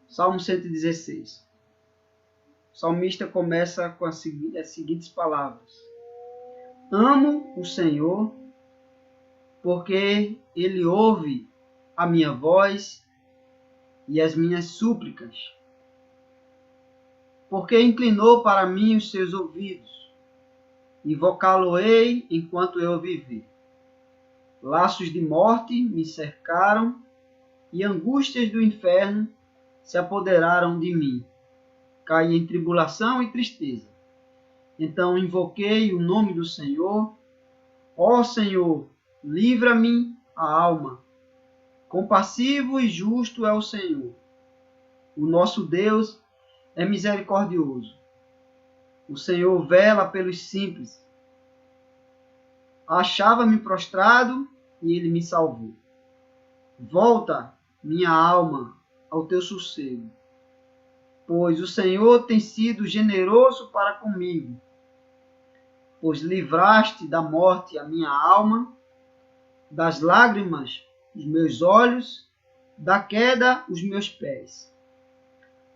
Salmo 116. O salmista começa com as seguintes palavras: Amo o Senhor, porque Ele ouve a minha voz e as minhas súplicas, porque inclinou para mim os seus ouvidos, invocá-lo-ei enquanto eu viver. Laços de morte me cercaram e angústias do inferno se apoderaram de mim. Caí em tribulação e tristeza. Então invoquei o nome do Senhor. Ó Senhor, livra-me a alma. Compassivo e justo é o Senhor. O nosso Deus é misericordioso. O Senhor vela pelos simples. Achava-me prostrado e ele me salvou. Volta, minha alma, ao teu sossego, pois o Senhor tem sido generoso para comigo. Pois livraste da morte a minha alma, das lágrimas os meus olhos, da queda os meus pés.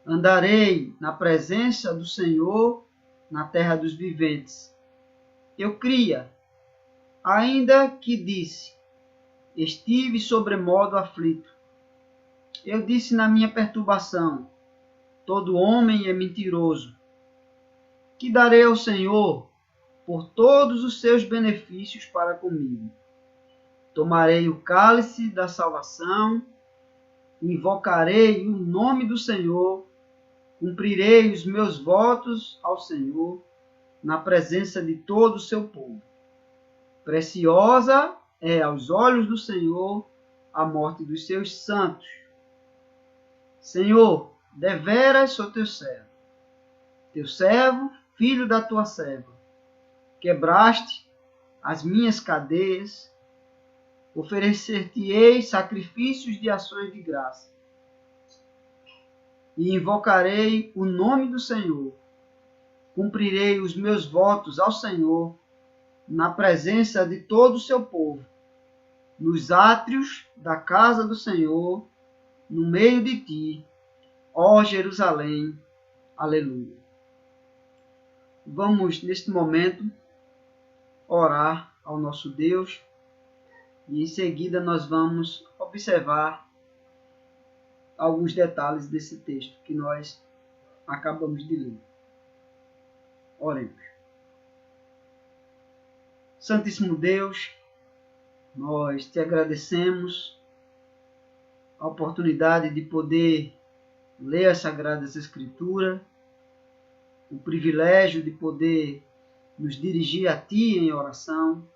Andarei na presença do Senhor na terra dos viventes. Eu cria, ainda que disse, estive sobremodo aflito. Eu disse na minha perturbação, todo homem é mentiroso. Que darei ao Senhor por todos os seus benefícios para comigo? Tomarei o cálice da salvação, invocarei o nome do Senhor, cumprirei os meus votos ao Senhor na presença de todo o seu povo. Preciosa é aos olhos do Senhor a morte dos seus santos. Senhor, deveras sou teu servo, filho da tua serva. Quebraste as minhas cadeias, oferecer-te-ei sacrifícios de ações de graça. E invocarei o nome do Senhor, cumprirei os meus votos ao Senhor, na presença de todo o seu povo, nos átrios da casa do Senhor, no meio de ti, ó Jerusalém. Aleluia. Vamos, neste momento, orar ao nosso Deus e em seguida nós vamos observar alguns detalhes desse texto que nós acabamos de ler. Oremos. Santíssimo Deus, nós te agradecemos a oportunidade de poder ler as Sagradas Escrituras, o privilégio de poder nos dirigir a Ti em oração,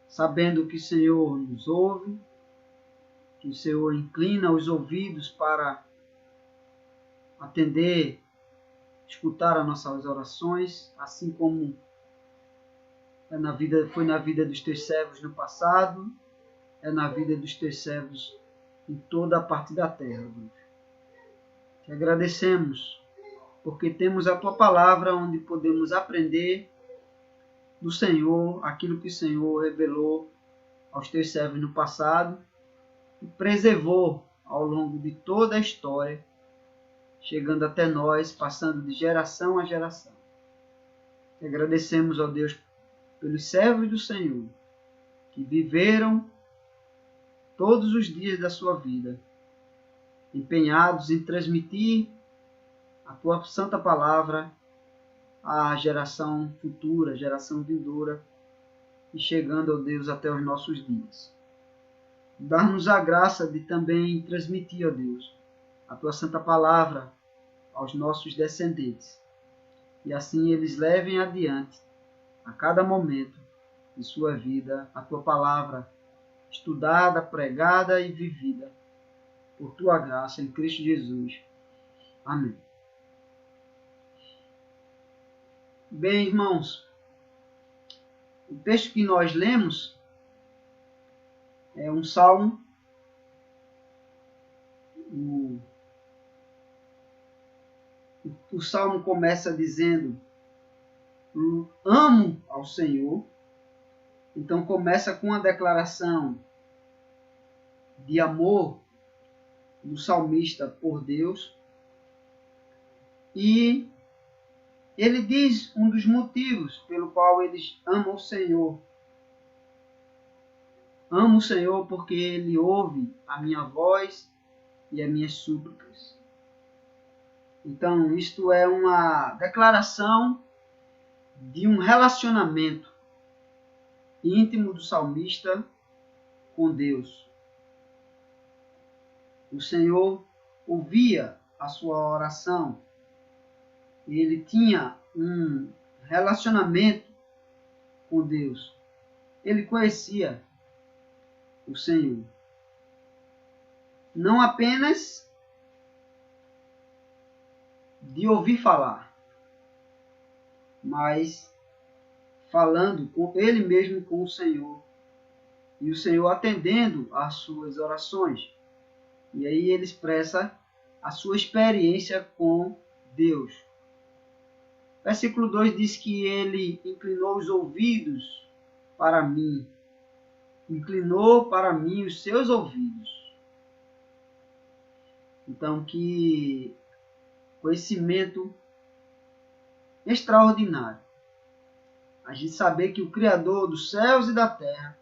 sabendo que o Senhor nos ouve, que o Senhor inclina os ouvidos para atender, escutar as nossas orações, assim como foi na vida dos Teus servos no passado, é na vida dos Teus servos em toda a parte da terra, Deus. Te agradecemos, porque temos a Tua palavra onde podemos aprender do Senhor aquilo que o Senhor revelou aos Teus servos no passado e preservou ao longo de toda a história, chegando até nós, passando de geração a geração. Te agradecemos, ó Deus, pelos servos do Senhor, que viveram todos os dias da sua vida, empenhados em transmitir a Tua santa palavra à geração futura, geração vindoura, e chegando, ó Deus, até os nossos dias. Dar-nos a graça de também transmitir, ó Deus, a Tua santa palavra aos nossos descendentes, e assim eles levem adiante, a cada momento de sua vida, a Tua palavra estudada, pregada e vivida, por Tua graça em Cristo Jesus. Amém. Bem, irmãos, o texto que nós lemos é um salmo. O salmo começa dizendo: amo ao Senhor. Então começa com uma declaração de amor do salmista por Deus. E ele diz um dos motivos pelo qual eles amam o Senhor. Amo o Senhor porque Ele ouve a minha voz e as minhas súplicas. Então, isto é uma declaração de um relacionamento íntimo do salmista com Deus. O Senhor ouvia a sua oração. Ele tinha um relacionamento com Deus. Ele conhecia o Senhor. Não apenas de ouvir falar, mas falando com ele mesmo, com o Senhor, e o Senhor atendendo às suas orações. E aí ele expressa a sua experiência com Deus. Versículo 2 diz que ele inclinou os ouvidos para mim. Inclinou para mim os seus ouvidos. Então, que conhecimento extraordinário. A gente saber que o Criador dos céus e da terra,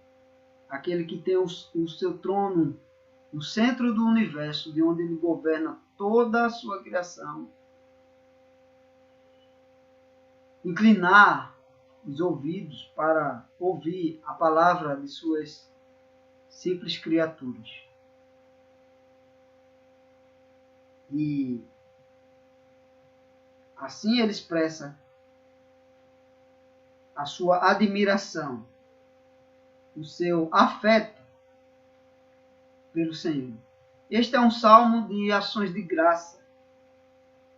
aquele que tem o seu trono no centro do universo, de onde ele governa toda a sua criação, inclinar os ouvidos para ouvir a palavra de suas simples criaturas. E assim ele expressa a sua admiração, o seu afeto pelo Senhor. Este é um salmo de ações de graça,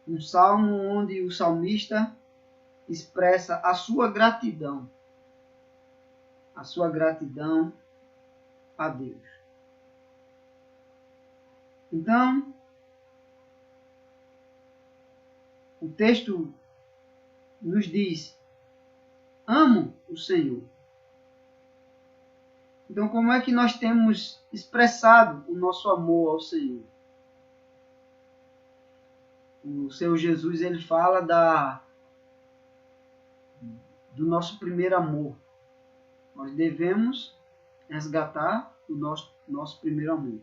um salmo onde o salmista expressa a sua gratidão a Deus. Então, o texto nos diz: amo o Senhor. Então, como é que nós temos expressado o nosso amor ao Senhor? O Senhor Jesus, ele fala do nosso primeiro amor. Nós devemos resgatar o nosso primeiro amor.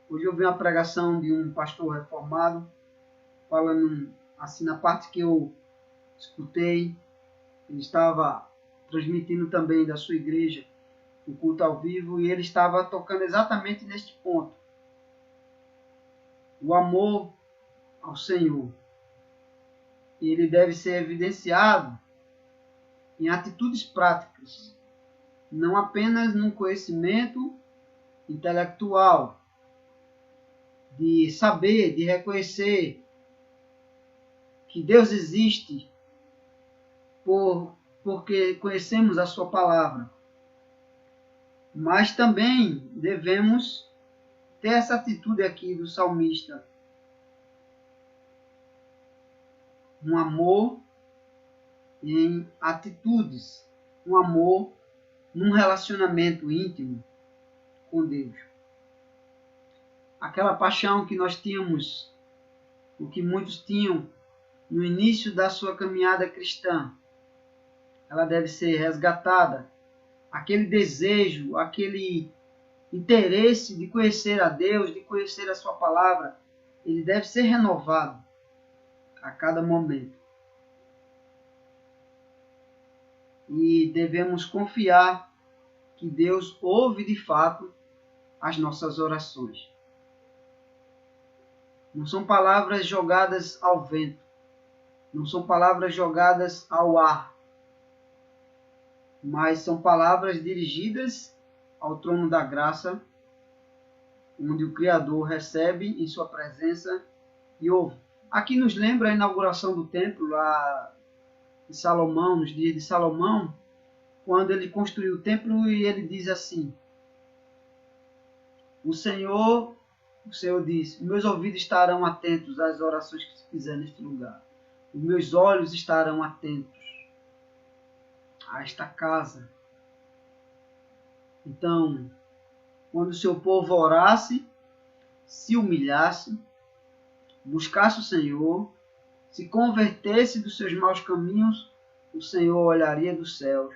Hoje eu vi uma pregação de um pastor reformado, falando assim, na parte que eu escutei, ele estava transmitindo também da sua igreja o culto ao vivo, e ele estava tocando exatamente neste ponto. O amor ao Senhor. Ele deve ser evidenciado em atitudes práticas, não apenas num conhecimento intelectual, de saber, de reconhecer que Deus existe porque conhecemos a sua palavra. Mas também devemos ter essa atitude aqui do salmista. Um amor em atitudes, um amor num relacionamento íntimo com Deus. Aquela paixão que nós tínhamos, o que muitos tinham no início da sua caminhada cristã, ela deve ser resgatada. Aquele desejo, aquele interesse de conhecer a Deus, de conhecer a sua palavra, ele deve ser renovado a cada momento. E devemos confiar que Deus ouve de fato as nossas orações. Não são palavras jogadas ao vento, não são palavras jogadas ao ar, mas são palavras dirigidas ao trono da graça, onde o Criador recebe em sua presença e ouve. Aqui nos lembra a inauguração do templo lá de Salomão, nos dias de Salomão, quando ele construiu o templo, e ele diz assim: o Senhor diz, meus ouvidos estarão atentos às orações que se fizer neste lugar. Os meus olhos estarão atentos a esta casa. Então, quando o seu povo orasse, se humilhasse, buscasse o Senhor, se convertesse dos seus maus caminhos, o Senhor olharia dos céus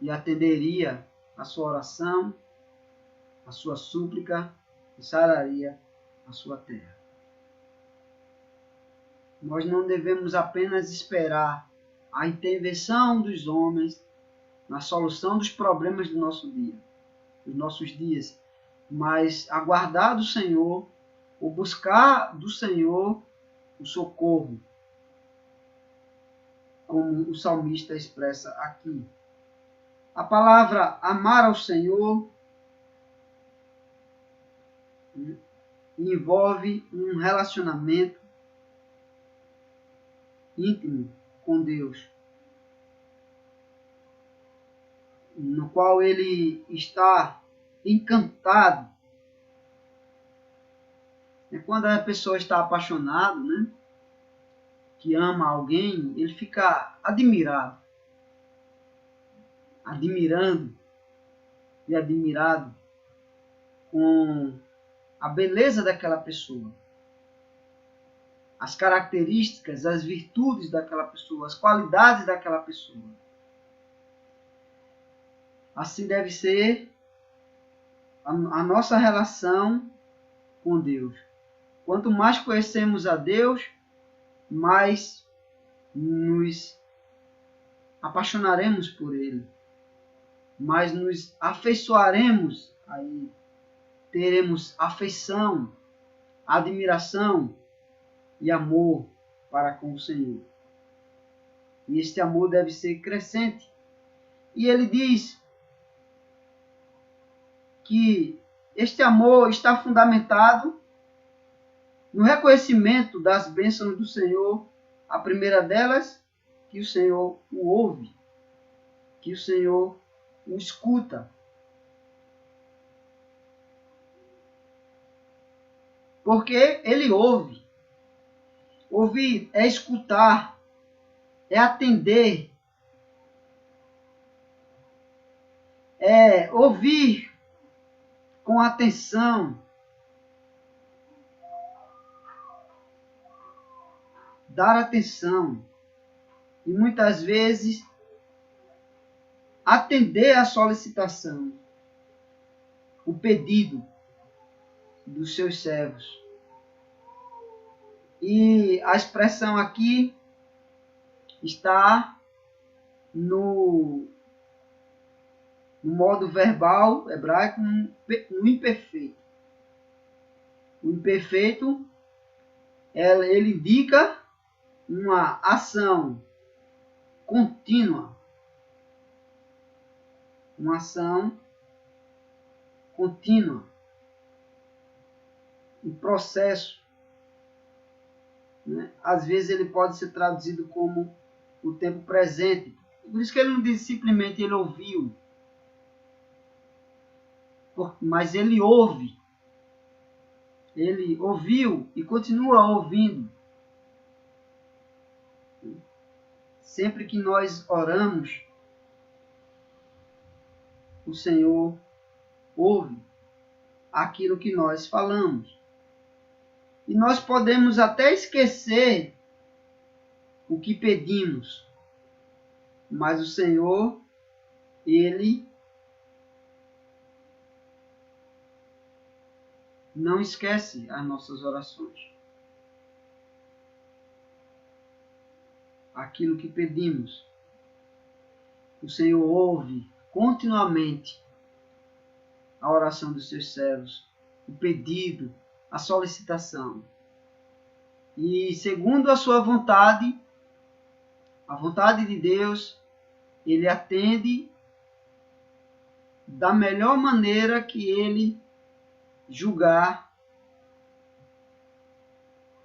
e atenderia a sua oração, a sua súplica e sararia a sua terra. Nós não devemos apenas esperar a intervenção dos homens na solução dos problemas do nosso dia, dos nossos dias, mas aguardar do Senhor, ou buscar do Senhor o socorro, como o salmista expressa aqui. A palavra amar ao Senhor envolve um relacionamento íntimo com Deus, no qual ele está encantado. É quando a pessoa está apaixonada, né, que ama alguém, ele fica admirado, admirando e admirado com a beleza daquela pessoa, as características, as virtudes daquela pessoa, as qualidades daquela pessoa. Assim deve ser a nossa relação com Deus. Quanto mais conhecemos a Deus, mais nos apaixonaremos por Ele, mais nos afeiçoaremos a Ele, teremos afeição, admiração e amor para com o Senhor. E este amor deve ser crescente. E ele diz que este amor está fundamentado no reconhecimento das bênçãos do Senhor. A primeira delas, que o Senhor o ouve, que o Senhor o escuta. Porque ele ouve. Ouvir é escutar, é atender, é ouvir com atenção, dar atenção e muitas vezes atender à solicitação, o pedido dos seus servos. E a expressão aqui está no modo verbal hebraico, no imperfeito. O imperfeito, ele indica uma ação contínua. Uma ação contínua. Um processo. Né? Às vezes ele pode ser traduzido como o tempo presente. Por isso que ele não diz simplesmente ele ouviu. Mas ele ouve. Ele ouviu e continua ouvindo. Sempre que nós oramos, o Senhor ouve aquilo que nós falamos. E nós podemos até esquecer o que pedimos, mas o Senhor, Ele não esquece as nossas orações. Aquilo que pedimos, o Senhor ouve continuamente a oração dos seus servos, o pedido, a solicitação. E segundo a sua vontade, a vontade de Deus, ele atende da melhor maneira que ele julgar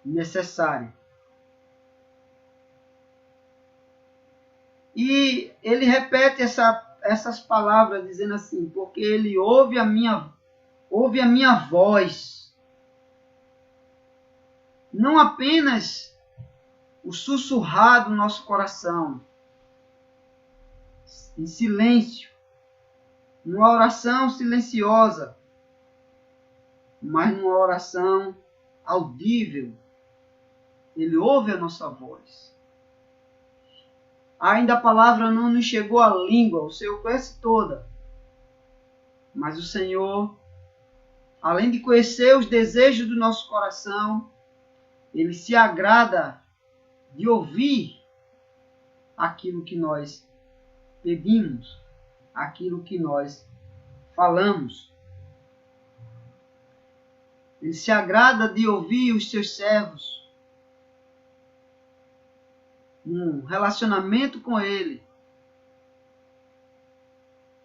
necessário. E ele repete essas palavras dizendo assim, porque ele ouve a minha voz. Não apenas o sussurrar do nosso coração, em silêncio, numa oração silenciosa, mas numa oração audível. Ele ouve a nossa voz. Ainda a palavra não nos chegou à língua, o Senhor conhece toda. Mas o Senhor, além de conhecer os desejos do nosso coração, Ele se agrada de ouvir aquilo que nós pedimos, aquilo que nós falamos. Ele se agrada de ouvir os seus servos, um relacionamento com Ele,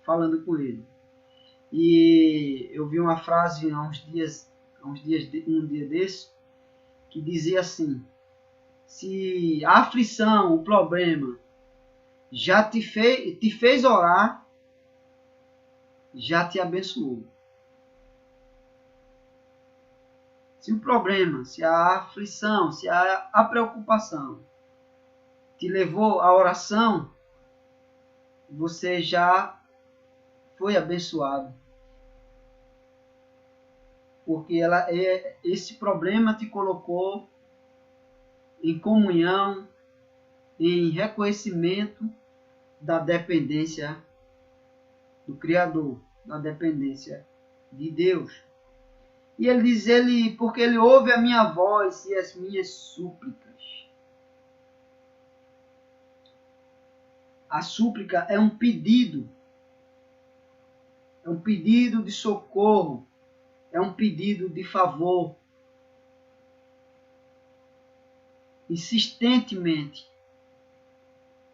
falando com Ele. E eu vi uma frase um dia desse, que dizia assim: se a aflição, o problema, já te fez orar, já te abençoou. Se o problema, se a aflição, se a preocupação te levou à oração, você já foi abençoado. Porque esse problema te colocou em comunhão, em reconhecimento da dependência do Criador, da dependência de Deus. E ele diz, porque ele ouve a minha voz e as minhas súplicas. A súplica é um pedido de socorro, é um pedido de favor. Insistentemente.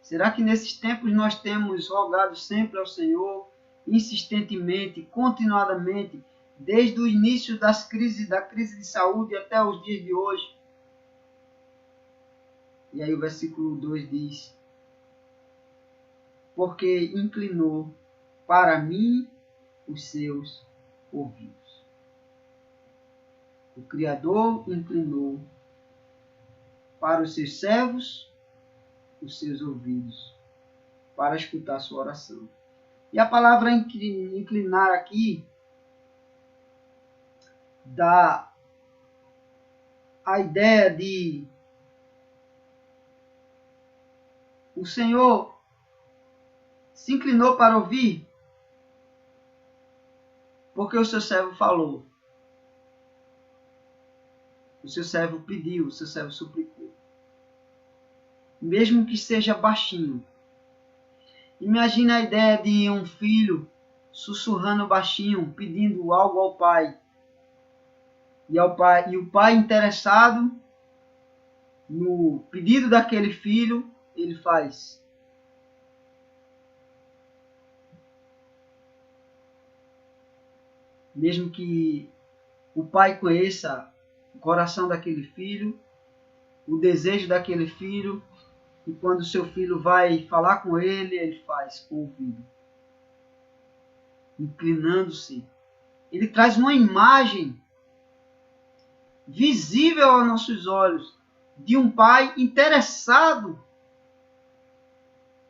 Será que nesses tempos nós temos rogado sempre ao Senhor, insistentemente, continuadamente, desde o início da crise de saúde até os dias de hoje? E aí o versículo 2 diz: porque inclinou para mim os seus ouvidos. O Criador inclinou para os seus servos os seus ouvidos, para escutar sua oração. E a palavra inclinar aqui dá a ideia de o Senhor se inclinou para ouvir porque o seu servo falou. O seu servo pediu, o seu servo suplicou. Mesmo que seja baixinho. Imagina a ideia de um filho sussurrando baixinho, pedindo algo ao pai. E o pai interessado no pedido daquele filho, ele faz. Mesmo que o pai conheça o coração daquele filho, o desejo daquele filho, e quando o seu filho vai falar com ele, ele faz com o ouvido, inclinando-se. Ele traz uma imagem visível aos nossos olhos de um pai interessado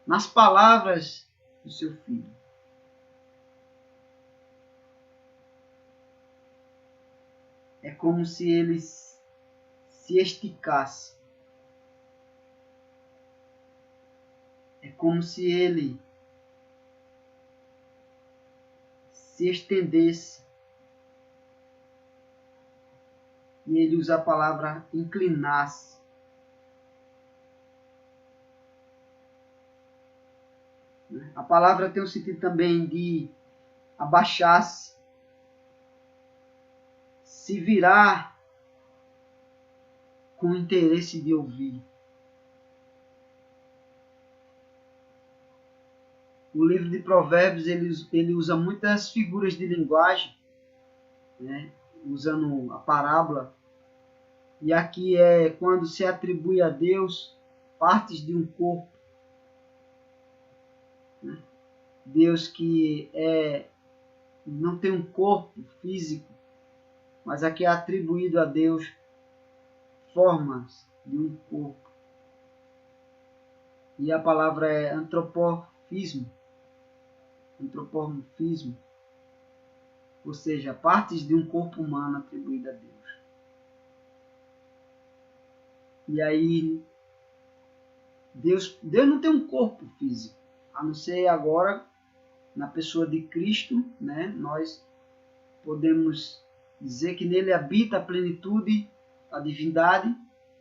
nas palavras do seu filho. É como se ele se esticasse. É como se ele se estendesse. E ele usa a palavra inclinar-se. A palavra tem o sentido também de abaixar-se, se virar com interesse de ouvir. O livro de Provérbios ele usa muitas figuras de linguagem, né, usando a parábola. E aqui é quando se atribui a Deus partes de um corpo. Né? Deus que não tem um corpo físico, mas aqui é atribuído a Deus formas de um corpo. E a palavra é antropomorfismo. Antropomorfismo. ou seja, partes de um corpo humano atribuído a Deus. E aí, Deus não tem um corpo físico, a não ser agora, na pessoa de Cristo, né? Nós podemos dizer que nele habita a plenitude, a divindade,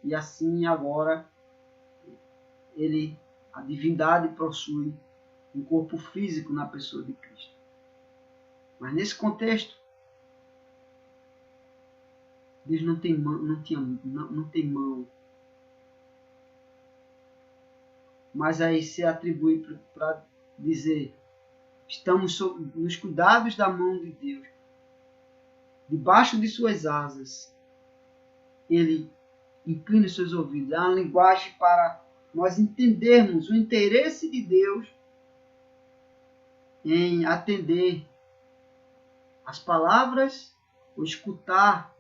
e assim agora a divindade possui um corpo físico na pessoa de Cristo. Mas nesse contexto, Deus não tem mão. Mas aí se atribui para dizer, estamos nos cuidados da mão de Deus, debaixo de suas asas. Ele inclina os seus ouvidos. É uma linguagem para nós entendermos o interesse de Deus em atender as palavras, ou escutar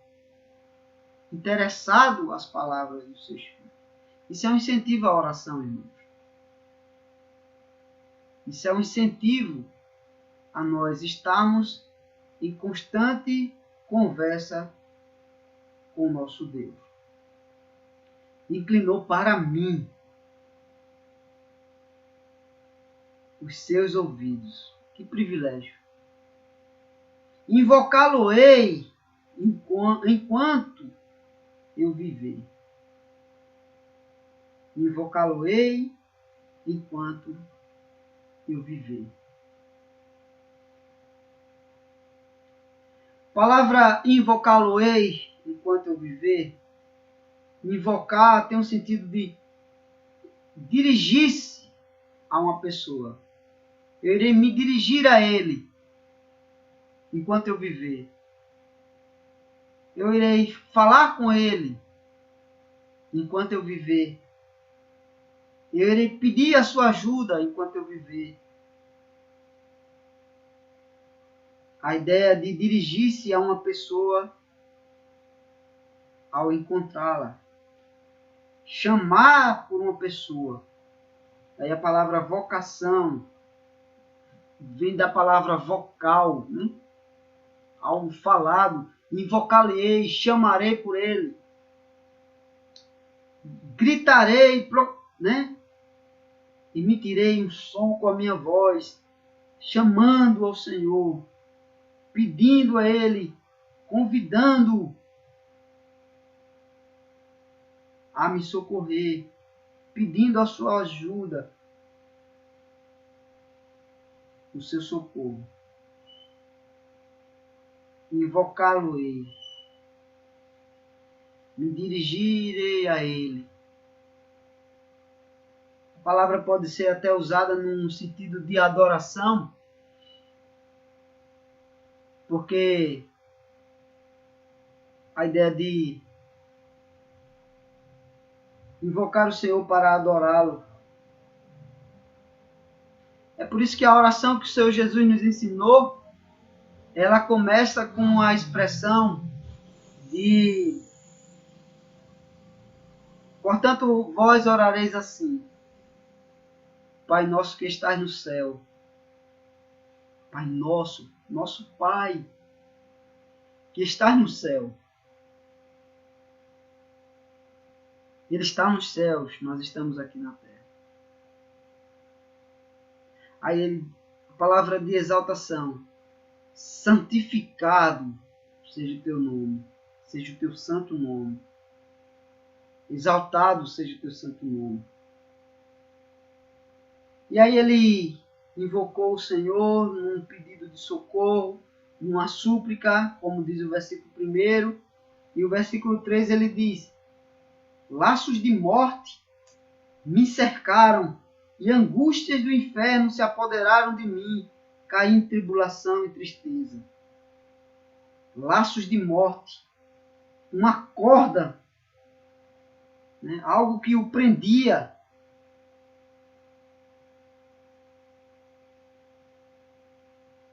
interessado as palavras dos seus filhos. Isso é um incentivo à oração, irmãos. Isso é um incentivo a nós estarmos em constante conversa com o nosso Deus. Inclinou para mim os seus ouvidos. Que privilégio! Invocá-lo-ei enquanto eu viver. Invocá-lo-ei enquanto eu viver. A palavra invocá-lo-ei enquanto eu viver, invocar tem um sentido de dirigir-se a uma pessoa. Eu irei me dirigir a ele enquanto eu viver. Eu irei falar com ele enquanto eu viver. Eu irei pedir a sua ajuda enquanto eu viver. A ideia de dirigir-se a uma pessoa ao encontrá-la. Chamar por uma pessoa. Aí a palavra vocação vem da palavra vocal, né? Algo falado. Invocá-lo-ei, chamarei por ele. Gritarei, né? Emitirei um som com a minha voz, chamando ao Senhor, pedindo a Ele, convidando-o a me socorrer, pedindo a sua ajuda, o seu socorro. Invocá-lo-ei, me dirigirei a Ele. A palavra pode ser até usada num sentido de adoração, porque a ideia de invocar o Senhor para adorá-lo. É por isso que a oração que o Senhor Jesus nos ensinou, ela começa com a expressão de: portanto, vós orareis assim: Pai nosso que estás no céu. Pai nosso, nosso Pai que estás no céu. Ele está nos céus, nós estamos aqui na terra. Aí a palavra de exaltação: santificado seja o teu nome, seja o teu santo nome. Exaltado seja o teu santo nome. E aí ele invocou o Senhor num pedido de socorro, numa súplica, como diz o versículo 1. E o versículo 3 ele diz: laços de morte me cercaram e angústias do inferno se apoderaram de mim. Caí em tribulação e tristeza. Laços de morte, uma corda, né? Algo que o prendia.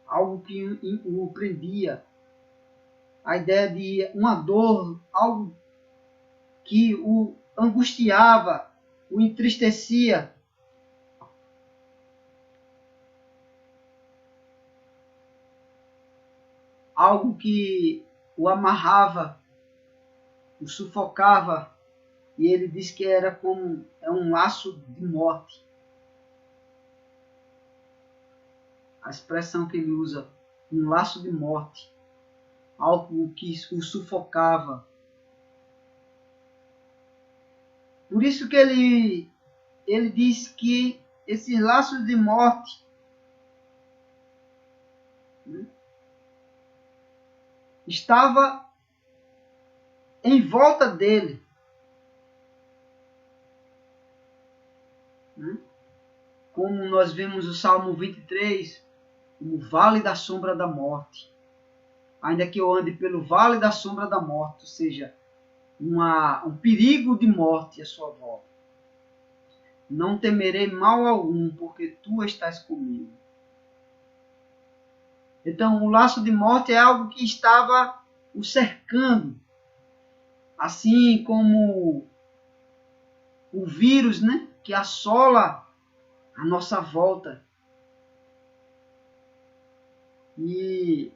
Algo que o prendia. A ideia de uma dor, algo que o angustiava, o entristecia. algo que o amarrava, o sufocava, e ele diz que era como um laço de morte. A expressão que ele usa, um laço de morte, algo que o sufocava. Por isso que ele diz que esses laços de morte, né, estava em volta dele. Né? Como nós vemos o Salmo 23, o vale da sombra da morte. Ainda que eu ande pelo vale da sombra da morte, ou seja, um perigo de morte à sua volta. Não temerei mal algum, porque tu estás comigo. Então, o laço de morte é algo que estava o cercando. Assim como o vírus, né, que assola a nossa volta. E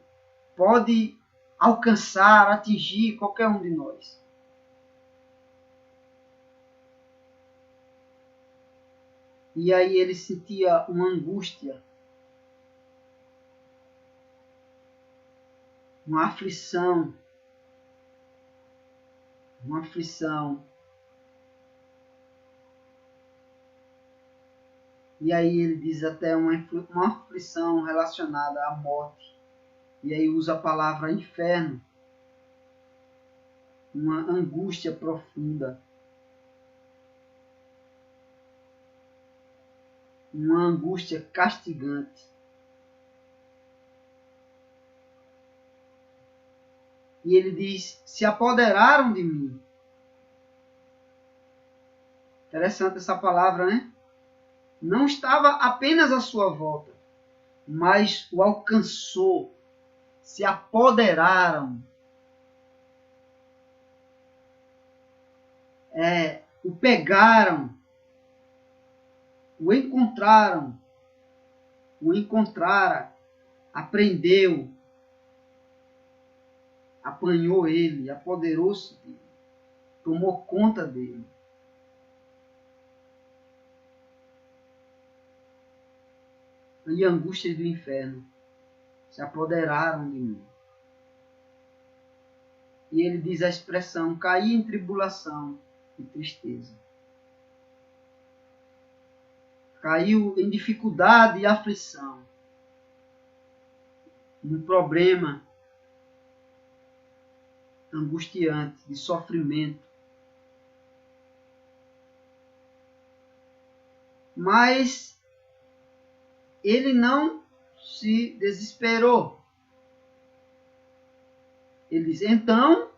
pode alcançar, atingir qualquer um de nós. E aí ele sentia uma angústia, uma aflição, E aí ele diz até uma aflição relacionada à morte. E aí usa a palavra inferno, uma angústia profunda. Uma angústia castigante. E ele diz, se apoderaram de mim. Interessante essa palavra, né? Não estava apenas à sua volta, mas o alcançou, se apoderaram. O pegaram, o encontraram, o encontrara, aprendeu, apanhou ele, apoderou-se dele, tomou conta dele. E angústias do inferno se apoderaram de mim. E ele diz a expressão, caí em tribulação e tristeza. Caiu em dificuldade e aflição. Num problema angustiante, de sofrimento. Mas ele não se desesperou. Ele diz, então,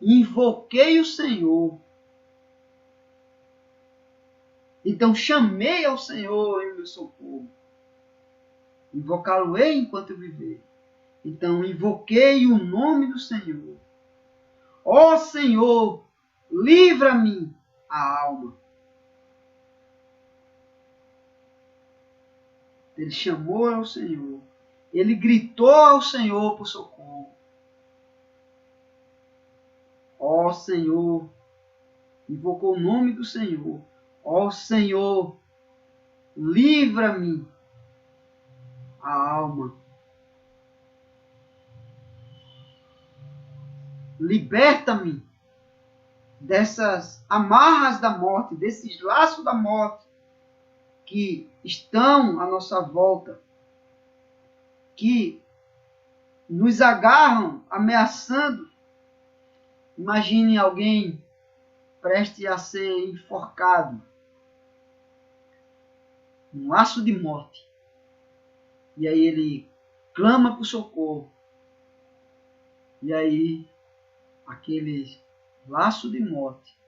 invoquei o Senhor. Então chamei ao Senhor em meu socorro. Invocá-lo-ei enquanto eu viver. Então invoquei o nome do Senhor. Ó Senhor, livra-me a alma. Ele chamou ao Senhor. Ele gritou ao Senhor por socorro. Ó Senhor, invocou o nome do Senhor. Ó Senhor, livra-me a alma. Liberta-me dessas amarras da morte, desses laços da morte que estão à nossa volta, que nos agarram, ameaçando. Imagine alguém preste a ser enforcado, um laço de morte, e aí ele clama por socorro, e aí aquele laço de morte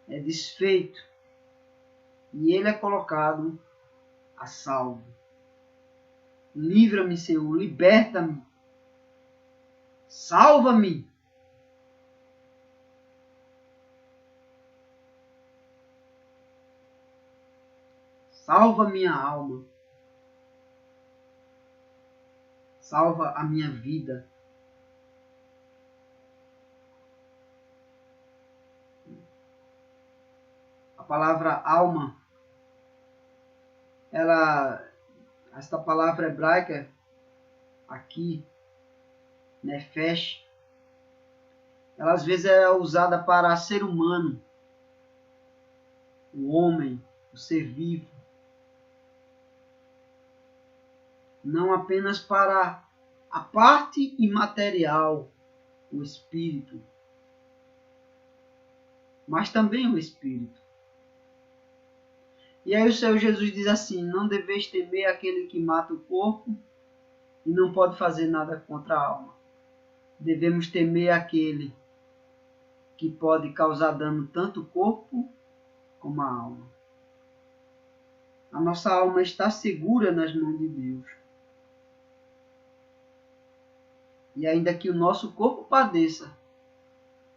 é desfeito e ele é colocado a salvo. Livra-me, Senhor, liberta-me, salva-me. Salva minha alma. salva a minha vida. A palavra alma, esta palavra hebraica aqui, nefesh, ela às vezes é usada para ser humano, o homem, o ser vivo. Não apenas para a parte imaterial, o espírito, mas também o espírito. E aí o Senhor Jesus diz assim: não deveis temer aquele que mata o corpo e não pode fazer nada contra a alma. Devemos temer aquele que pode causar dano tanto ao corpo como à alma. A nossa alma está segura nas mãos de Deus. E ainda que o nosso corpo padeça,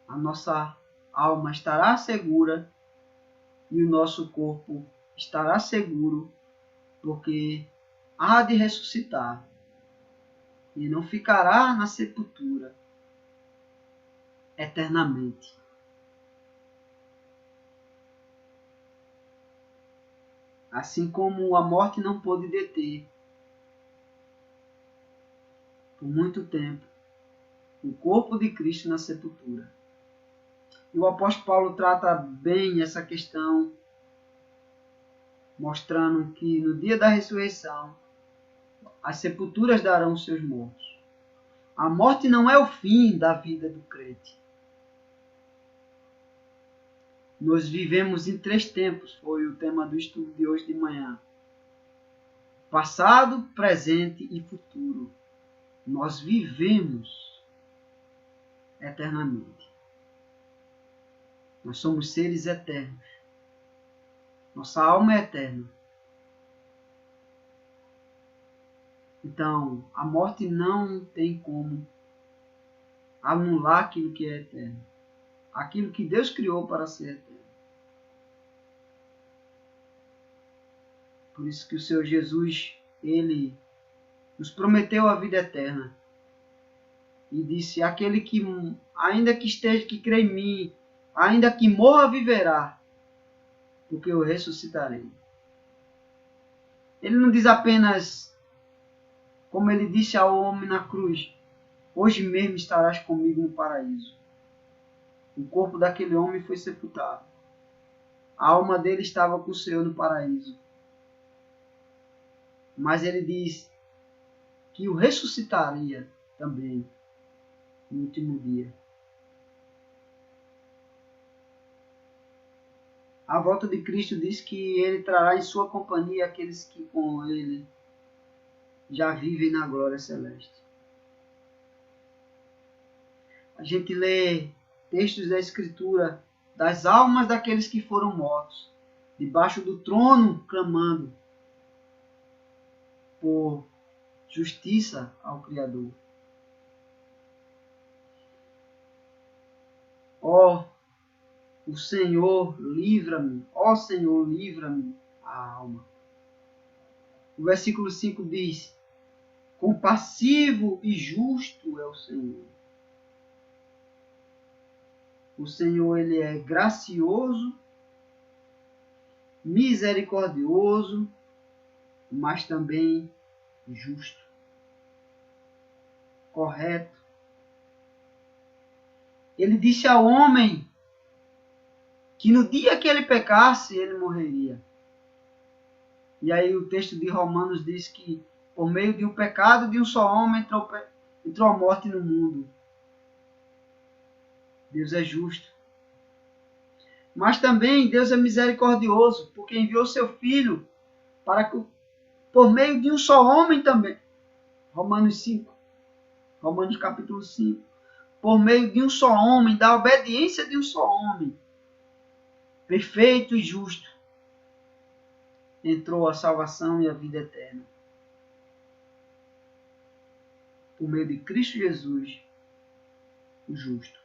a nossa alma estará segura e o nosso corpo estará seguro, porque há de ressuscitar e não ficará na sepultura eternamente. Assim como a morte não pôde deter por muito tempo o corpo de Cristo na sepultura. E o apóstolo Paulo trata bem essa questão, mostrando que no dia da ressurreição as sepulturas darão seus mortos. A morte não é o fim da vida do crente. Nós vivemos em 3 tempos, foi o tema do estudo de hoje de manhã. Passado, presente e futuro. Nós vivemos eternamente. Nós somos seres eternos. Nossa alma é eterna. Então, a morte não tem como anular aquilo que é eterno. Aquilo que Deus criou para ser eterno. Por isso que o Senhor Jesus, Ele nos prometeu a vida eterna. E disse: aquele que, ainda que esteja, que crê em mim, ainda que morra, viverá, porque eu ressuscitarei. Ele não diz apenas, como ele disse ao homem na cruz: hoje mesmo estarás comigo no paraíso. O corpo daquele homem foi sepultado. A alma dele estava com o Senhor no paraíso. Mas ele diz que o ressuscitaria também no último dia. A volta de Cristo diz que ele trará em sua companhia aqueles que com ele já vivem na glória celeste. A gente lê textos da Escritura das almas daqueles que foram mortos, debaixo do trono, clamando por justiça ao Criador. Ó, o Senhor, livra-me. Ó Senhor, livra-me a alma. O versículo 5 diz: compassivo e justo é o Senhor. O Senhor, ele é gracioso, misericordioso, mas também justo, correto. Ele disse ao homem que no dia que ele pecasse, ele morreria. E aí o texto de Romanos diz que por meio de um pecado de um só homem entrou a morte no mundo. Deus é justo. Mas também Deus é misericordioso, porque enviou seu Filho para que, por meio de um só homem também, Romanos capítulo 5, por meio de um só homem, da obediência de um só homem, perfeito e justo, entrou a salvação e a vida eterna. Por meio de Cristo Jesus, o justo.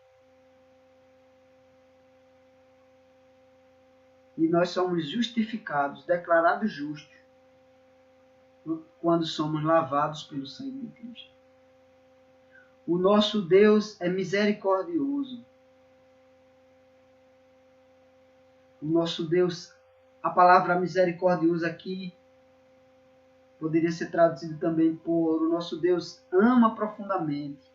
E nós somos justificados, declarados justos, quando somos lavados pelo sangue de Cristo. O nosso Deus é misericordioso. O nosso Deus, a palavra misericordioso aqui poderia ser traduzido também por o nosso Deus ama profundamente,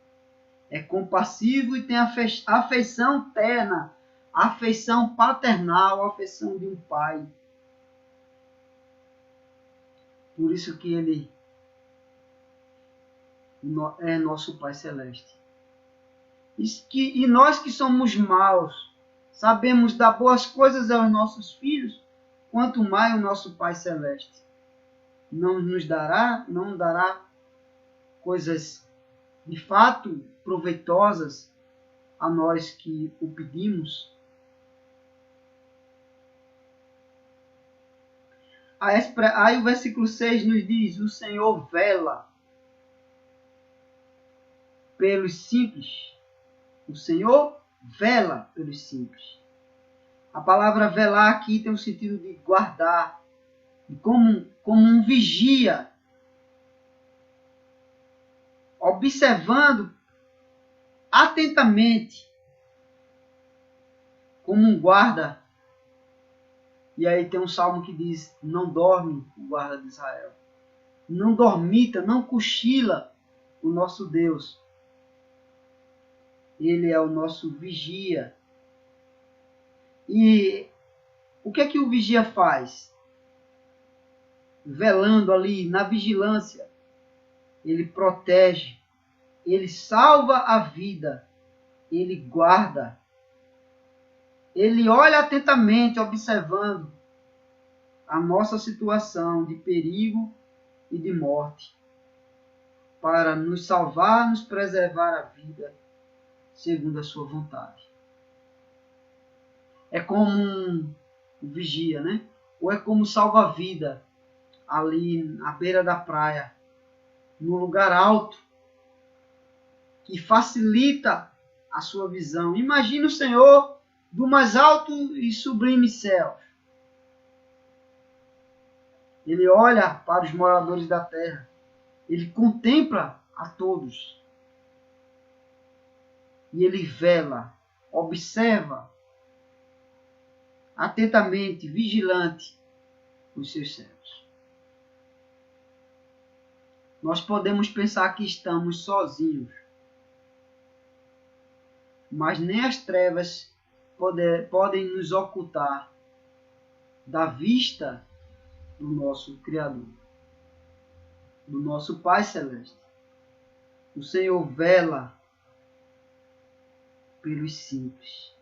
é compassivo e tem afeição terna, afeição paternal, afeição de um pai. Por isso que ele é nosso Pai Celeste. E nós que somos maus, sabemos dar boas coisas aos nossos filhos, quanto mais o nosso Pai Celeste não dará coisas de fato proveitosas a nós que o pedimos. Aí o versículo 6 nos diz: o Senhor vela pelos simples. O Senhor vela pelos simples. A palavra velar aqui tem o sentido de guardar, como um vigia, observando atentamente, como um guarda. E aí tem um salmo que diz: não dorme o guarda de Israel. Não dormita, não cochila o nosso Deus. Ele é o nosso vigia. E o que é que o vigia faz? Velando ali, na vigilância, ele protege, ele salva a vida, ele guarda, ele olha atentamente, observando a nossa situação de perigo e de morte, para nos salvar, nos preservar a vida, segundo a sua vontade. É como um vigia, né? Ou é como salva-vida, ali à beira da praia, num lugar alto, que facilita a sua visão. Imagine o Senhor do mais alto e sublime céu. Ele olha para os moradores da terra. Ele contempla a todos. E ele vela, observa atentamente, vigilante, os seus servos. Nós podemos pensar que estamos sozinhos, mas nem as trevas podem nos ocultar da vista do nosso Criador, do nosso Pai Celeste. O Senhor vela pelos simples.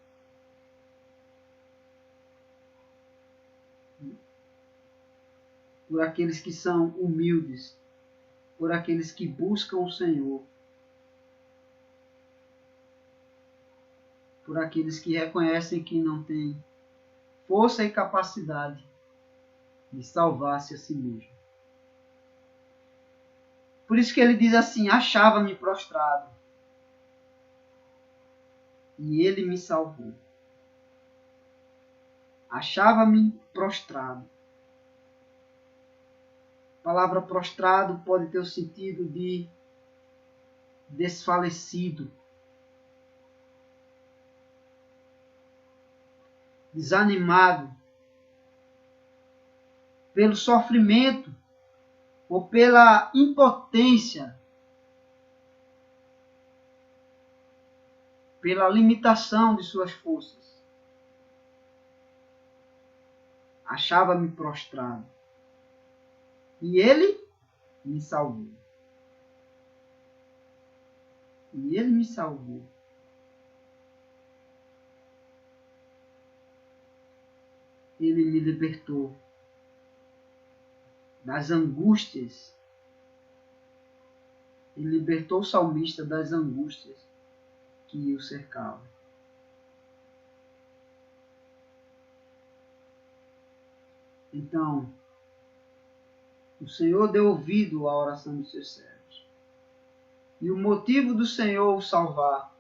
Por aqueles que são humildes, por aqueles que buscam o Senhor, por aqueles que reconhecem que não têm força e capacidade de salvar-se a si mesmo. Por isso que ele diz assim: achava-me prostrado, e ele me salvou. Achava-me prostrado. A palavra prostrado pode ter o sentido de desfalecido, desanimado, pelo sofrimento ou pela impotência, pela limitação de suas forças. Achava-me prostrado. E ele me salvou. E ele me salvou. Ele me libertou das angústias. Ele libertou o salmista das angústias que o cercavam. Então, o Senhor deu ouvido à oração dos seus servos. E o motivo do Senhor o salvar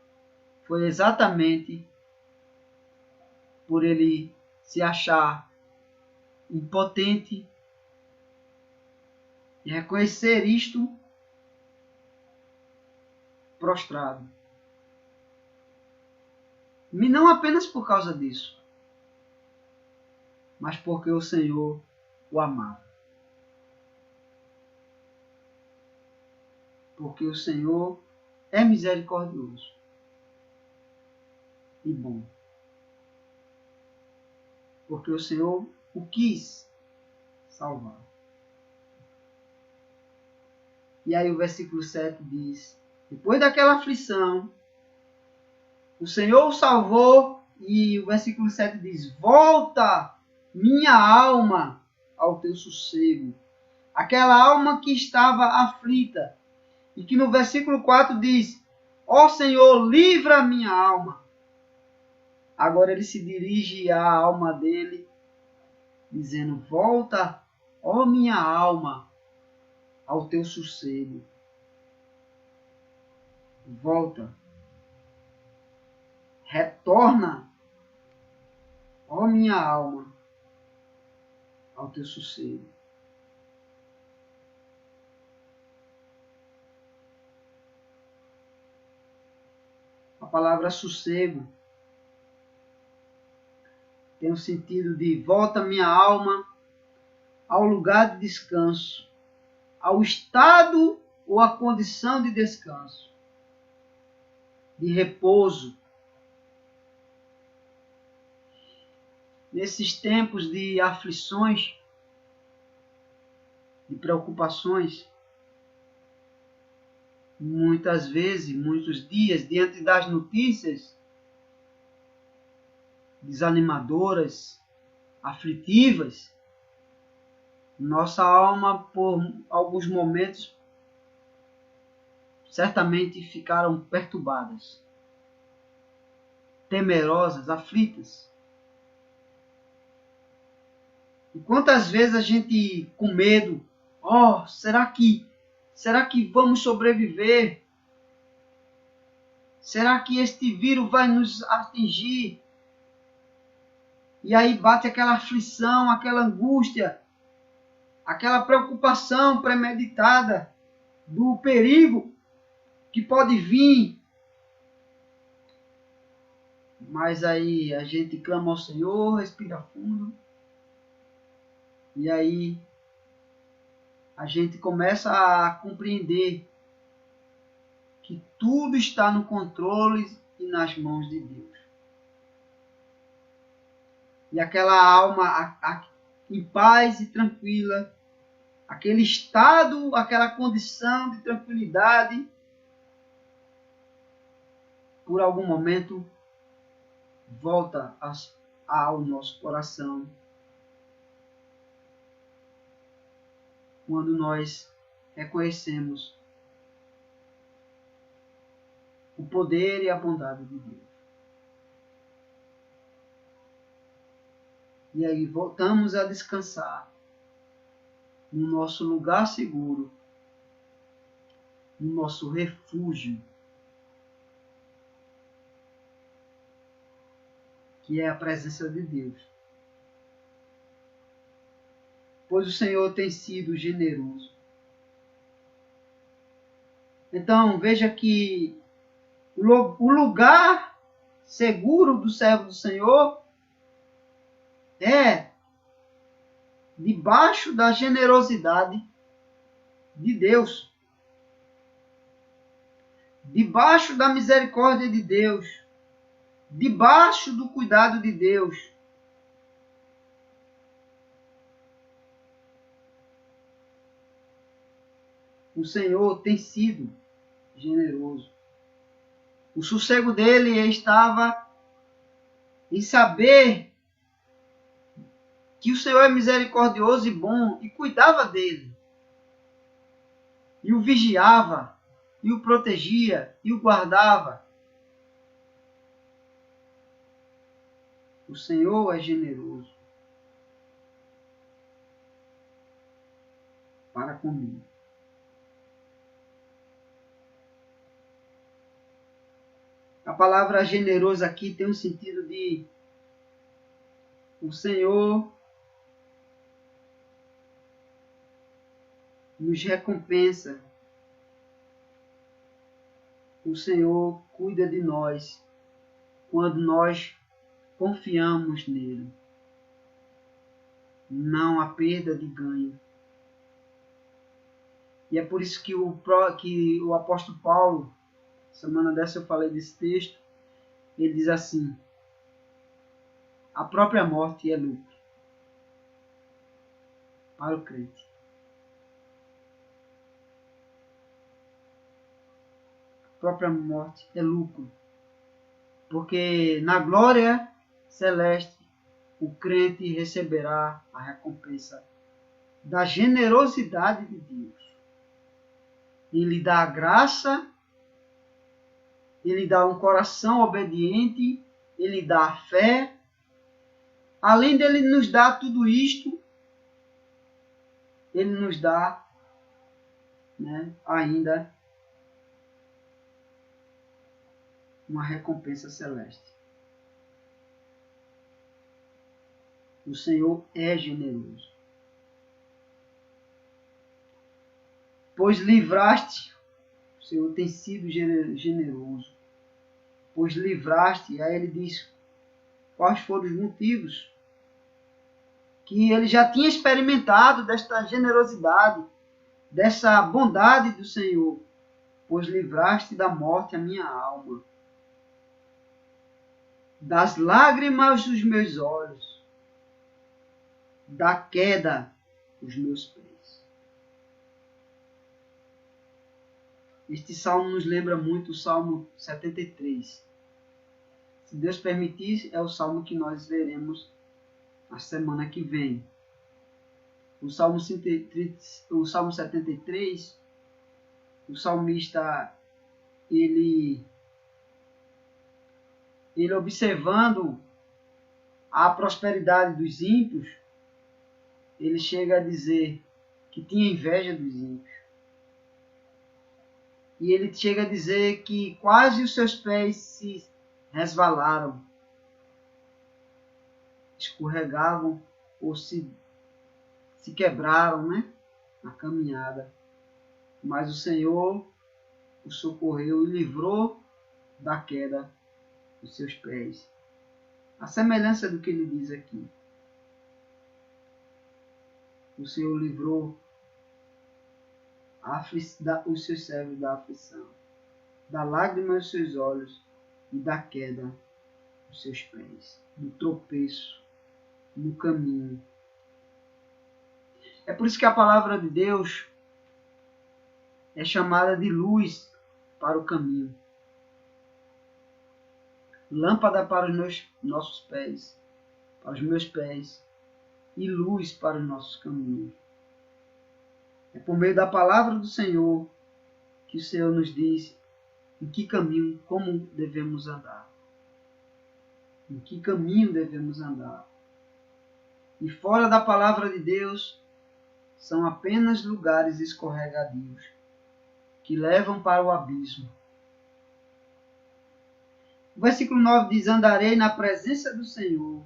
foi exatamente por ele se achar impotente e reconhecer isto prostrado. E não apenas por causa disso, mas porque o Senhor o amava. Porque o Senhor é misericordioso e bom. Porque o Senhor o quis salvar. E aí o versículo 7 diz: depois daquela aflição, o Senhor o salvou, e o versículo 7 diz: volta, minha alma, ao teu sossego. Aquela alma que estava aflita, e que no versículo 4 diz: ó Senhor, livra a minha alma. Agora ele se dirige à alma dele, dizendo: volta, ó minha alma, ao teu sossego. Volta. Retorna, ó minha alma, ao teu sossego. A palavra sossego tem o sentido de volta minha alma ao lugar de descanso, ao estado ou à condição de descanso, de repouso. Nesses tempos de aflições, de preocupações, muitas vezes, muitos dias, diante das notícias desanimadoras, aflitivas, nossa alma, por alguns momentos, certamente ficaram perturbadas, temerosas, aflitas. E quantas vezes a gente com medo, será que vamos sobreviver? Será que este vírus vai nos atingir? E aí bate aquela aflição, aquela angústia, aquela preocupação premeditada do perigo que pode vir. Mas aí a gente clama ao Senhor, respira fundo. E aí a gente começa a compreender que tudo está no controle e nas mãos de Deus. E aquela alma em paz e tranquila, aquele estado, aquela condição de tranquilidade, por algum momento, volta ao nosso coração. Quando nós reconhecemos o poder e a bondade de Deus. E aí voltamos a descansar no nosso lugar seguro, no nosso refúgio, que é a presença de Deus. Pois o Senhor tem sido generoso. Então, veja que o lugar seguro do servo do Senhor é debaixo da generosidade de Deus, debaixo da misericórdia de Deus, debaixo do cuidado de Deus. O Senhor tem sido generoso. O sossego dele estava em saber que o Senhor é misericordioso e bom e cuidava dele. E o vigiava, e o protegia, e o guardava. O Senhor é generoso para comigo. A palavra generoso aqui tem um sentido de o Senhor nos recompensa o Senhor cuida de nós quando nós confiamos nele. Não há perda de ganho. E é por isso que o apóstolo Paulo, semana dessa eu falei desse texto, ele diz assim: a própria morte é lucro para o crente. A própria morte é lucro. Porque na glória celeste o crente receberá a recompensa da generosidade de Deus. Ele dá a graça, ele dá um coração obediente, ele dá a fé. Além dele nos dar tudo isto, ele nos dá, ainda uma recompensa celeste. O Senhor é generoso. Pois livraste, o Senhor tem sido generoso. Pois livraste, aí ele diz quais foram os motivos que ele já tinha experimentado desta generosidade, dessa bondade do Senhor. Pois livraste da morte a minha alma, das lágrimas dos meus olhos, da queda dos meus pés. Este salmo nos lembra muito o Salmo 73. Se Deus permitir, é o salmo que nós veremos na semana que vem. O Salmo 73, o salmista, ele observando a prosperidade dos ímpios, ele chega a dizer que tinha inveja dos ímpios. E ele chega a dizer que quase os seus pés se resvalaram, escorregavam ou se quebraram, na caminhada. Mas o Senhor o socorreu e livrou da queda dos seus pés. A semelhança do que ele diz aqui. O Senhor livrou os seus servos da aflição, da lágrima dos seus olhos e da queda dos seus pés, do tropeço no caminho. É por isso que a palavra de Deus é chamada de luz para o caminho, lâmpada para os nossos pés, para os meus pés, e luz para os nossos caminhos. É por meio da palavra do Senhor que o Senhor nos diz em que caminho, como devemos andar. Em que caminho devemos andar. E fora da palavra de Deus são apenas lugares escorregadios que levam para o abismo. O versículo 9 diz: andarei na presença do Senhor,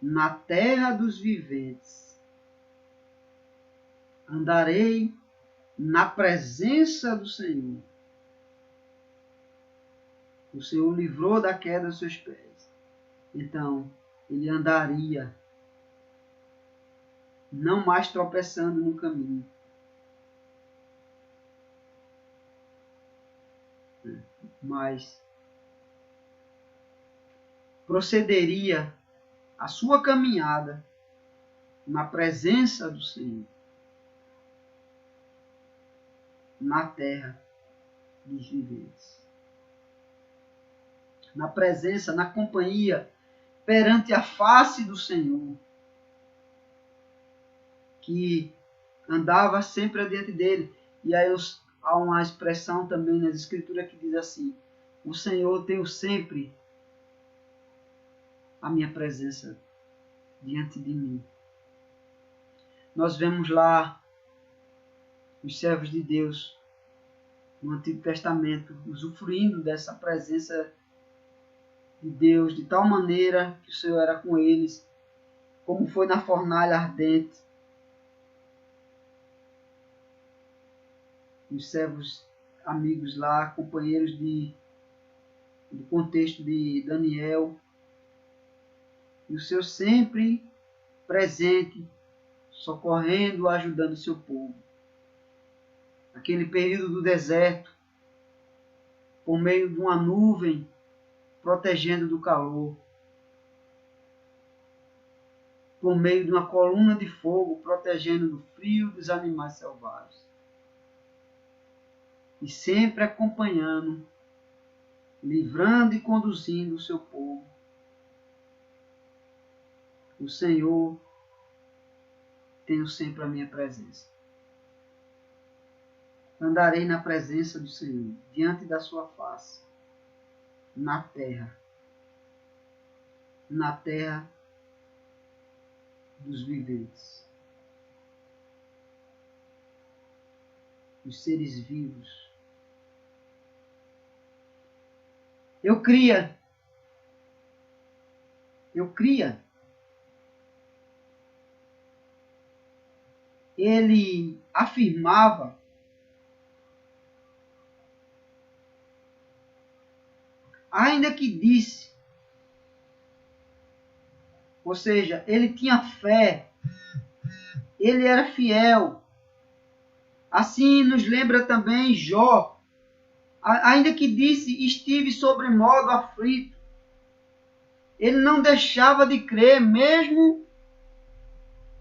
na terra dos viventes. Andarei na presença do Senhor. O Senhor livrou da queda dos seus pés. Então, ele andaria, não mais tropeçando no caminho, mas procederia a sua caminhada na presença do Senhor, na terra dos viventes. Na presença, na companhia, perante a face do Senhor, que andava sempre adiante dele. E aí há uma expressão também nas Escrituras que diz assim: o Senhor tem sempre a minha presença diante de mim. Nós vemos lá os servos de Deus no Antigo Testamento usufruindo dessa presença de Deus de tal maneira que o Senhor era com eles, como foi na fornalha ardente. Os servos amigos lá, companheiros do contexto de Daniel, e o Senhor sempre presente, socorrendo, ajudando o seu povo. Aquele período do deserto, por meio de uma nuvem, protegendo do calor, por meio de uma coluna de fogo, protegendo do frio dos animais selvagens. E sempre acompanhando, livrando e conduzindo o seu povo. O Senhor, tenho sempre a minha presença. Andarei na presença do Senhor, diante da sua face, na terra dos viventes, dos seres vivos. Eu cria. Ele afirmava ainda que disse, ou seja, ele tinha fé, ele era fiel. Assim nos lembra também Jó, ainda que disse, estive sobremodo aflito. Ele não deixava de crer, mesmo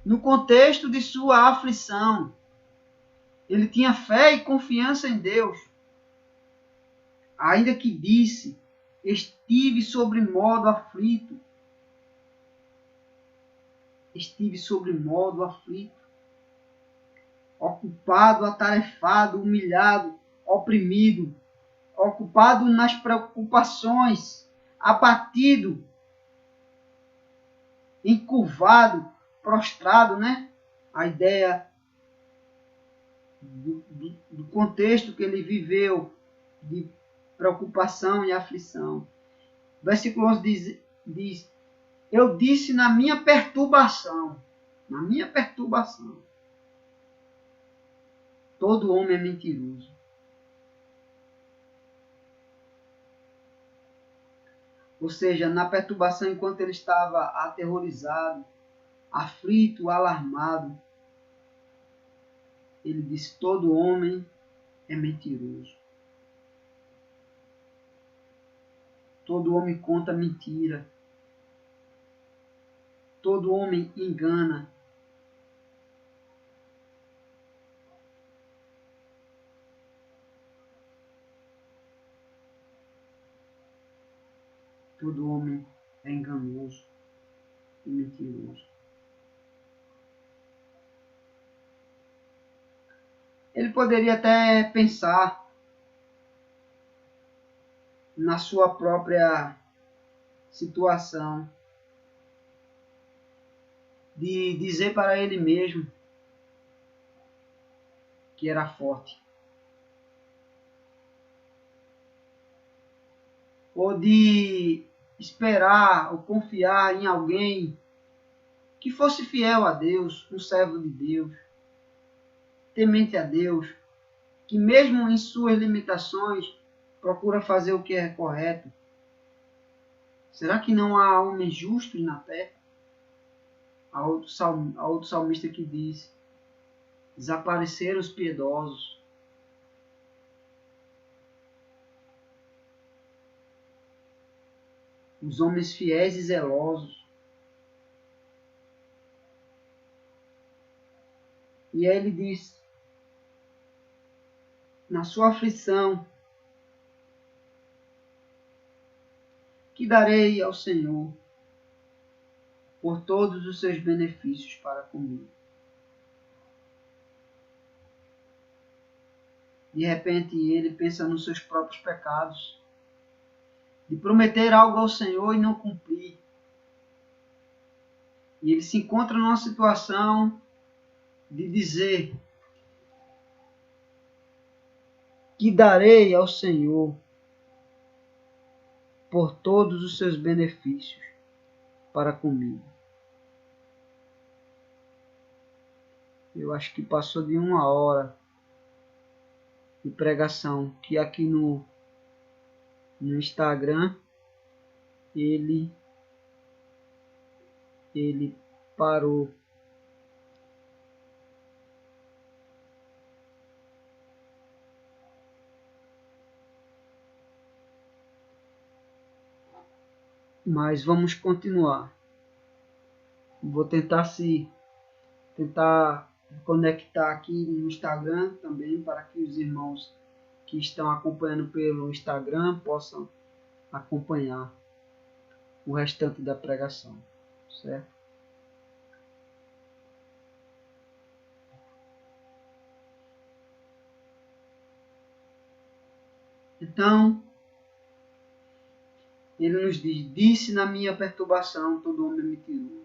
no contexto de sua aflição. Ele tinha fé e confiança em Deus. Ainda que disse, estive sobremodo aflito. Estive sobremodo aflito. Ocupado, atarefado, humilhado, oprimido. Ocupado nas preocupações, abatido, encurvado, prostrado, né? A ideia do contexto que ele viveu de preocupação e aflição. Versículo 11 diz, eu disse na minha perturbação, todo homem é mentiroso. Ou seja, na perturbação, enquanto ele estava aterrorizado, aflito, alarmado, ele disse, todo homem é mentiroso. Todo homem conta mentira. Todo homem engana. Todo homem é enganoso e mentiroso. Ele poderia até pensar na sua própria situação, de dizer para ele mesmo que era forte, ou de esperar ou confiar em alguém que fosse fiel a Deus, um servo de Deus, temente a Deus, que mesmo em suas limitações procura fazer o que é correto. Será que não há homens justos na terra? Há outro salmista que diz, desapareceram os piedosos. Os homens fiéis e zelosos. E aí ele diz, na sua aflição, que darei ao Senhor por todos os seus benefícios para comigo. De repente ele pensa nos seus próprios pecados, de prometer algo ao Senhor e não cumprir. E ele se encontra numa situação de dizer que darei ao Senhor por todos os seus benefícios para comigo. Eu acho que passou de 1 hora de pregação, que aqui no Instagram ele parou. Mas vamos continuar. Vou tentar conectar aqui no Instagram também, para que os irmãos que estão acompanhando pelo Instagram possam acompanhar o restante da pregação, certo? Então, ele nos diz: disse na minha perturbação todo homem mentiroso.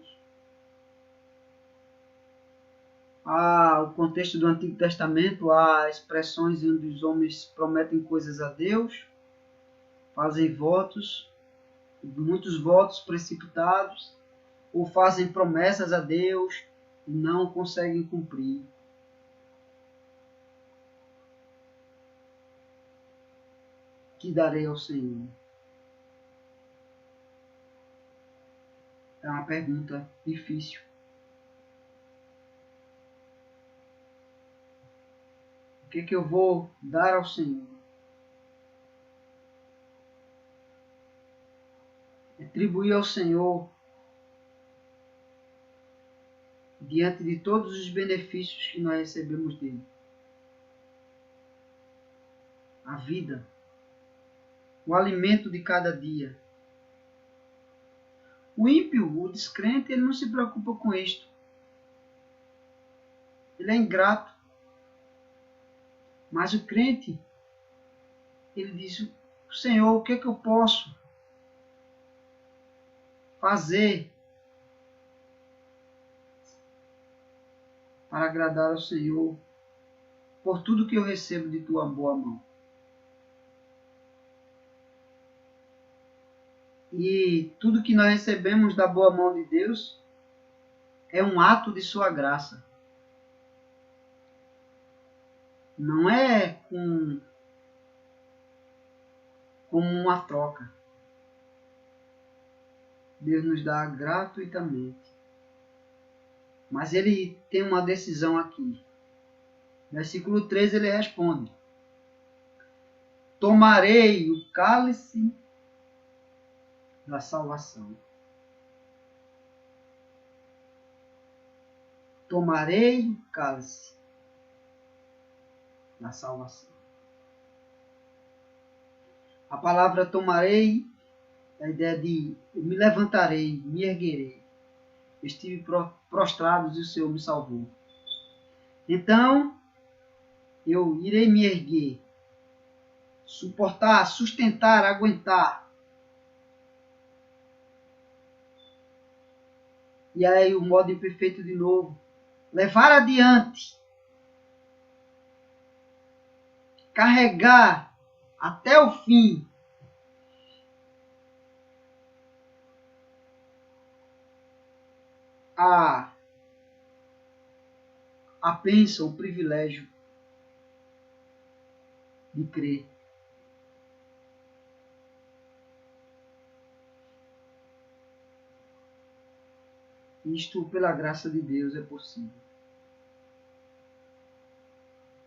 O contexto do Antigo Testamento, há expressões onde os homens prometem coisas a Deus, fazem votos, muitos votos precipitados, ou fazem promessas a Deus e não conseguem cumprir. Que darei ao Senhor? É uma pergunta difícil. O que eu vou dar ao Senhor? Atribuir ao Senhor, diante de todos os benefícios que nós recebemos dele. A vida, o alimento de cada dia. O ímpio, o descrente, ele não se preocupa com isto. Ele é ingrato. Mas o crente, ele diz: Senhor, o que eu posso fazer para agradar ao Senhor por tudo que eu recebo de tua boa mão? E tudo que nós recebemos da boa mão de Deus é um ato de sua graça. Não é como uma troca. Deus nos dá gratuitamente. Mas ele tem uma decisão aqui. Versículo 3 ele responde: tomarei o cálice da salvação. Tomarei o cálice da salvação. A palavra tomarei é a ideia de eu me levantarei, me erguerei. Estive prostrado e o Senhor me salvou. Então, eu irei me erguer, suportar, sustentar, aguentar. E aí o modo imperfeito de novo. Levar adiante. Carregar até o fim. A bênção, o privilégio de crer. Isto, pela graça de Deus, é possível.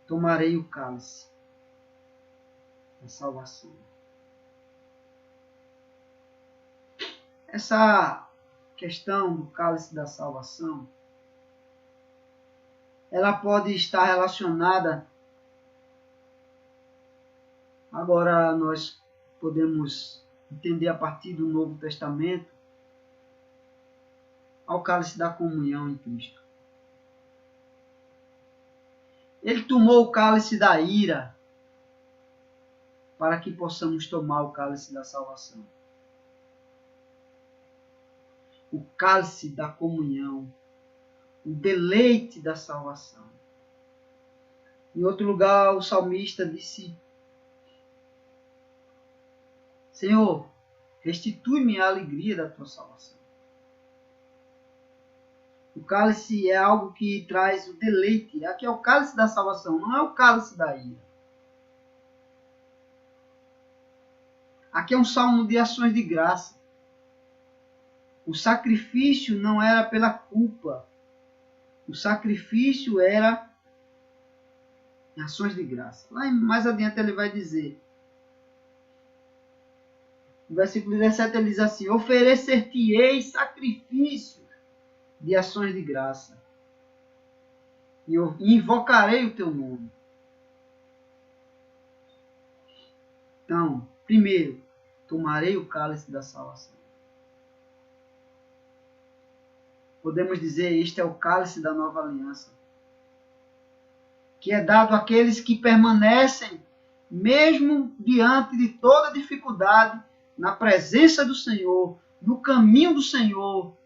Tomarei o cálice da salvação. Essa questão do cálice da salvação, ela pode estar relacionada, agora nós podemos entender a partir do Novo Testamento, ao cálice da comunhão em Cristo. Ele tomou o cálice da ira para que possamos tomar o cálice da salvação. O cálice da comunhão, o deleite da salvação. Em outro lugar, o salmista disse: Senhor, restitui-me a alegria da tua salvação. O cálice é algo que traz o deleite. Aqui é o cálice da salvação, não é o cálice da ira. Aqui é um salmo de ações de graça. O sacrifício não era pela culpa. O sacrifício era em ações de graça. Lá mais adiante ele vai dizer. No versículo 17 ele diz assim: oferecer-te-ei sacrifício de ações de graça. E eu invocarei o teu nome. Então, primeiro, tomarei o cálice da salvação. Podemos dizer, este é o cálice da nova aliança, que é dado àqueles que permanecem, mesmo diante de toda dificuldade, na presença do Senhor, no caminho do Senhor,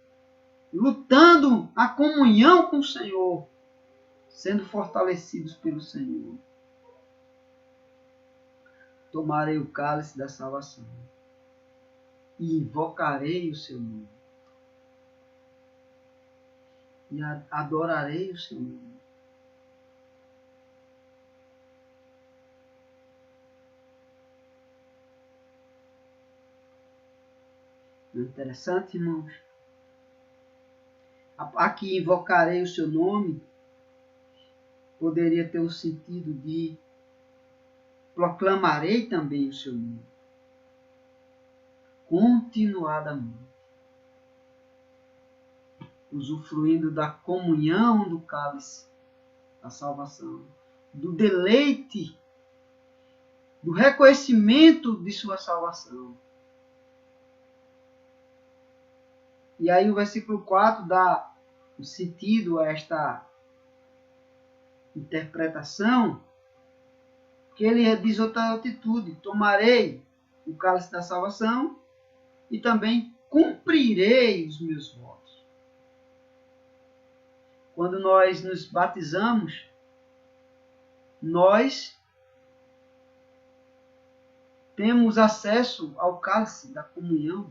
lutando a comunhão com o Senhor, sendo fortalecidos pelo Senhor. Tomarei o cálice da salvação e invocarei o seu nome. E adorarei o seu nome. Não é interessante, irmãos? Aqui invocarei o seu nome poderia ter o sentido de proclamarei também o seu nome. Continuadamente. Usufruindo da comunhão do cálice da salvação, do deleite, do reconhecimento de sua salvação. E aí o versículo 4 dá o sentido a esta interpretação, que ele diz outra atitude: tomarei o cálice da salvação e também cumprirei os meus votos. Quando nós nos batizamos, nós temos acesso ao cálice da comunhão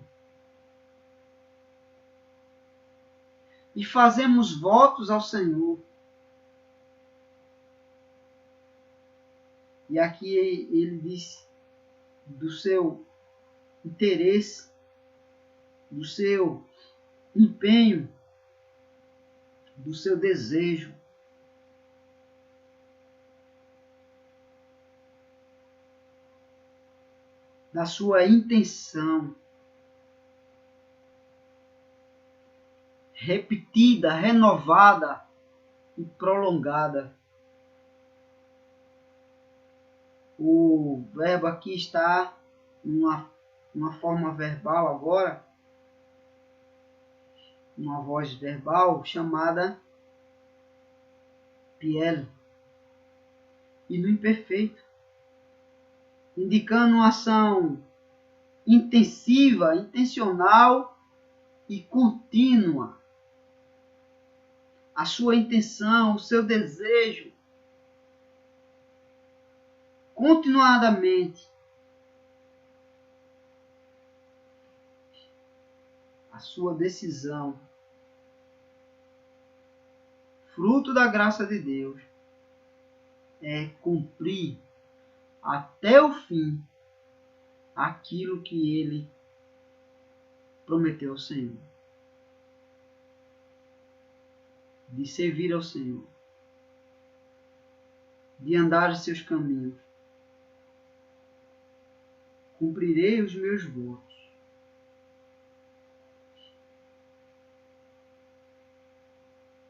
e fazemos votos ao Senhor. E aqui ele diz do seu interesse, do seu empenho, do seu desejo. Da sua intenção repetida, renovada e prolongada. O verbo aqui está em uma forma verbal agora, uma voz verbal chamada piel, e no imperfeito, indicando uma ação intensiva, intencional e contínua. A sua intenção, o seu desejo, continuadamente. A sua decisão, fruto da graça de Deus, é cumprir até o fim aquilo que ele prometeu ao Senhor. De servir ao Senhor, de andar em seus caminhos. Cumprirei os meus votos.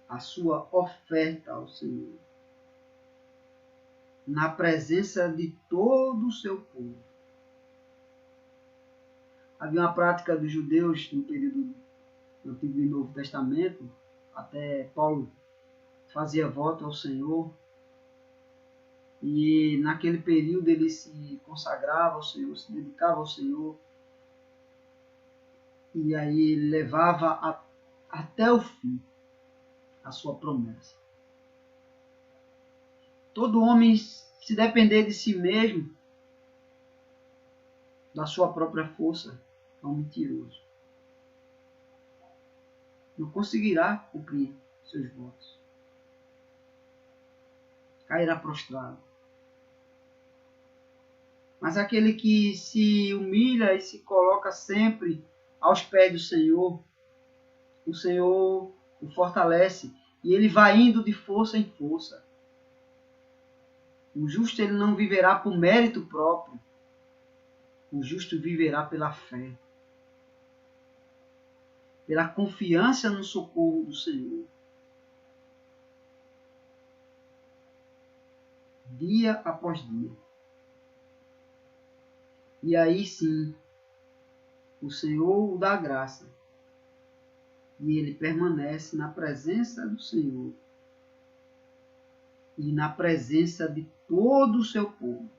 A sua oferta ao Senhor, na presença de todo o seu povo. Havia uma prática dos judeus no período do Antigo e Novo Testamento, até Paulo fazia voto ao Senhor, e naquele período ele se consagrava ao Senhor, se dedicava ao Senhor, e aí ele levava até o fim a sua promessa. Todo homem, se depender de si mesmo, da sua própria força, é um mentiroso. Não conseguirá cumprir seus votos. Cairá prostrado. Mas aquele que se humilha e se coloca sempre aos pés do Senhor, o Senhor o fortalece e ele vai indo de força em força. O justo ele não viverá por mérito próprio. O justo viverá pela fé, pela confiança no socorro do Senhor. Dia após dia. E aí sim, o Senhor o dá graça. E ele permanece na presença do Senhor. E na presença de todo o seu povo.